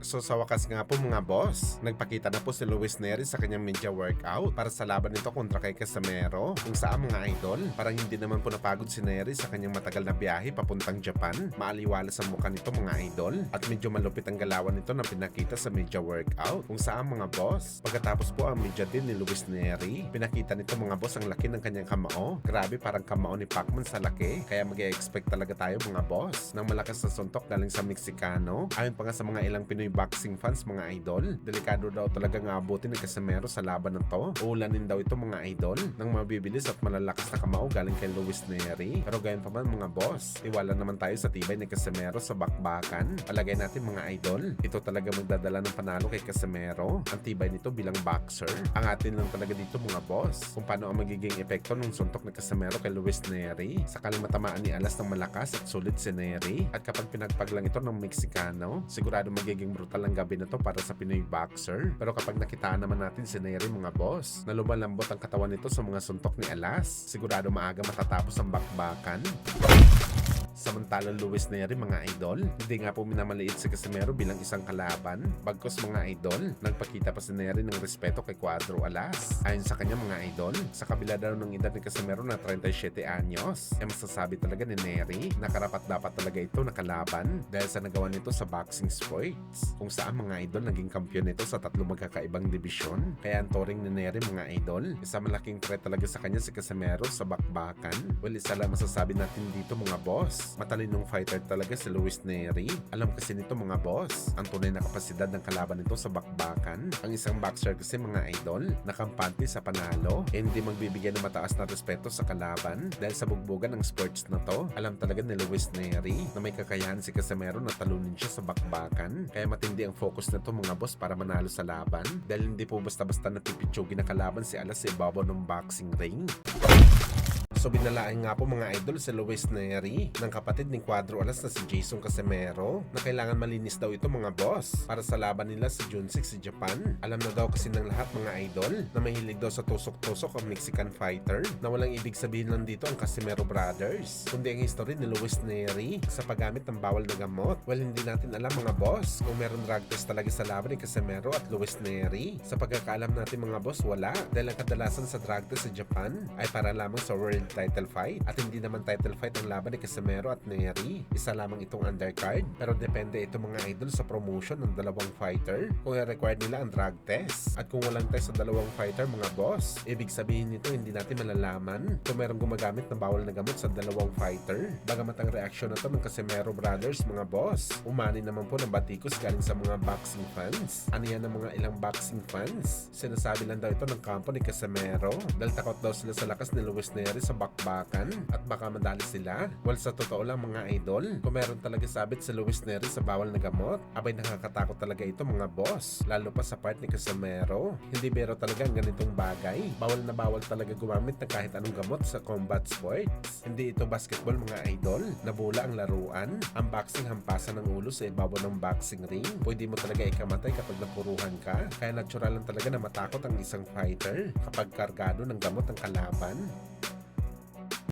So sa wakas nga po mga boss, nagpakita na po si Luis Neri sa kanyang media workout para sa laban nito kontra kay Casimero. Kung saan mga idol, parang hindi naman po napagod si Neri sa kanyang matagal na biyahe papuntang Japan. Maaliwala sa mukha nito mga idol at medyo malupit ang galawan nito na pinakita sa media workout. Kung saan mga boss, pagkatapos po ang media din ni Luis Neri, pinakita nito mga boss ang laki ng kanyang kamao. Grabe, parang kamao ni Pacman sa laki. Kaya mag-e-expect talaga tayo mga boss ng malakas na suntok galing sa Meksikano. Ayon pa nga sa mga ilang Pinoy boxing fans mga idol, delikado daw talaga nga abutin ni Casimero sa laban na to. Ulanin daw ito mga idol ng mabibilis at malalakas na kamao galing kay Luis Neri. Pero gayon pa man mga boss, iwala naman tayo sa tibay ni Casimero sa bakbakan. Palagay natin mga idol, ito talaga magdadala ng panalo kay Casimero. Ang tibay nito bilang boxer. Ang atin lang talaga dito mga boss, kung paano ang magiging epekto ng suntok ni Casimero kay Luis Neri. Sakaling matamaan ni Alas ng malakas at sulit si Neri. At kapag pinagpag lang ito ng Meksikano, sigurado magiging brutal ang gabi na to para sa Pinoy boxer. Pero kapag nakitaan naman natin si Neri mga boss, na lumalambot ang katawan nito sa mga suntok ni Alas, sigurado maaga matatapos ang bakbakan. Samantalang Luis Neri mga idol, hindi nga po minamaliit si Casimero bilang isang kalaban. Bagkus mga idol, nagpakita pa si Neri ng respeto kay Cuadro Alas. Ayon sa kanya mga idol, sa kabila daw ng edad ni Casimero na 37 anyos, masasabi talaga ni Neri na karapat dapat talaga ito na kalaban dahil sa nagawa nito sa boxing sports. Kung saan mga idol naging kampiyon nito sa 3 magkakaibang dibisyon. Kaya ang touring ni Neri mga idol, isa malaking threat talaga sa kanya si Casimero sa bakbakan. Well, isa lang masasabi natin dito mga boss, matalinong fighter talaga si Luis Neri. Alam kasi nito mga boss, ang tunay na kapasidad ng kalaban nito sa bakbakan. Ang isang boxer kasi mga idol, nakampante sa panalo, hindi magbibigyan ng mataas na respeto sa kalaban dahil sa bugbugan ng sports na to. Alam talaga ni Luis Neri na may kakayahan si Casimero na talunin siya sa bakbakan. Kaya matindi ang focus nito mga boss para manalo sa laban dahil hindi po basta-basta napipitsugin na kalaban si Alas sa ibabaw ng boxing ring. So binalaan nga po mga idol si Luis Neri ng kapatid ni Cuadro Alas na si Jason Casimero na kailangan malinis daw ito mga boss para sa laban nila sa June 6 sa Japan. Alam na daw kasi ng lahat mga idol na mahilig daw sa tusok-tusok ang Mexican fighter na walang ibig sabihin lang dito ang Casimero Brothers, kundi ang history ni Luis Neri sa paggamit ng bawal na gamot. Well, hindi natin alam mga boss kung meron drug test talaga sa laban ni Casimero at Luis Neri. Sa pagkakaalam natin mga boss, wala, dahil ang kadalasan sa drug test sa Japan ay para lamang sa world title fight at hindi naman title fight ang laban ni Casimero at Neri. Isa lamang itong undercard pero depende ito mga idol sa promotion ng dalawang fighter kung i-required nila ang drug test. At kung walang test sa dalawang fighter mga boss, ibig sabihin nito hindi natin malalaman kung merong gumagamit ng bawal na gamot sa dalawang fighter. Bagamat ang reaksyon na to ng Casimero Brothers mga boss, umani naman po ng batikos galing sa mga boxing fans. Ano yan ng mga ilang boxing fans? Sinasabi lang daw ito ng kampo ni Casimero dahil takot daw sila sa lakas ni Luis Neri sa bakbakan at baka madali sila. Well, sa totoo lang mga idol, kung meron talaga sabit si Luis Neri sa bawal na gamot, abay nakakatakot talaga ito mga boss, lalo pa sa part ni Casimero. Hindi biro talaga ang ganitong bagay. Bawal na bawal talaga gumamit ng kahit anong gamot sa combat sports. Hindi ito basketball mga idol, nabula ang laruan. Ang boxing hampasan ng ulo sa ibabaw ng boxing ring. Pwede mo talaga ikamatay kapag napuruhan ka. Kaya natural lang talaga na matakot ang isang fighter kapag kargado ng gamot ang kalaban.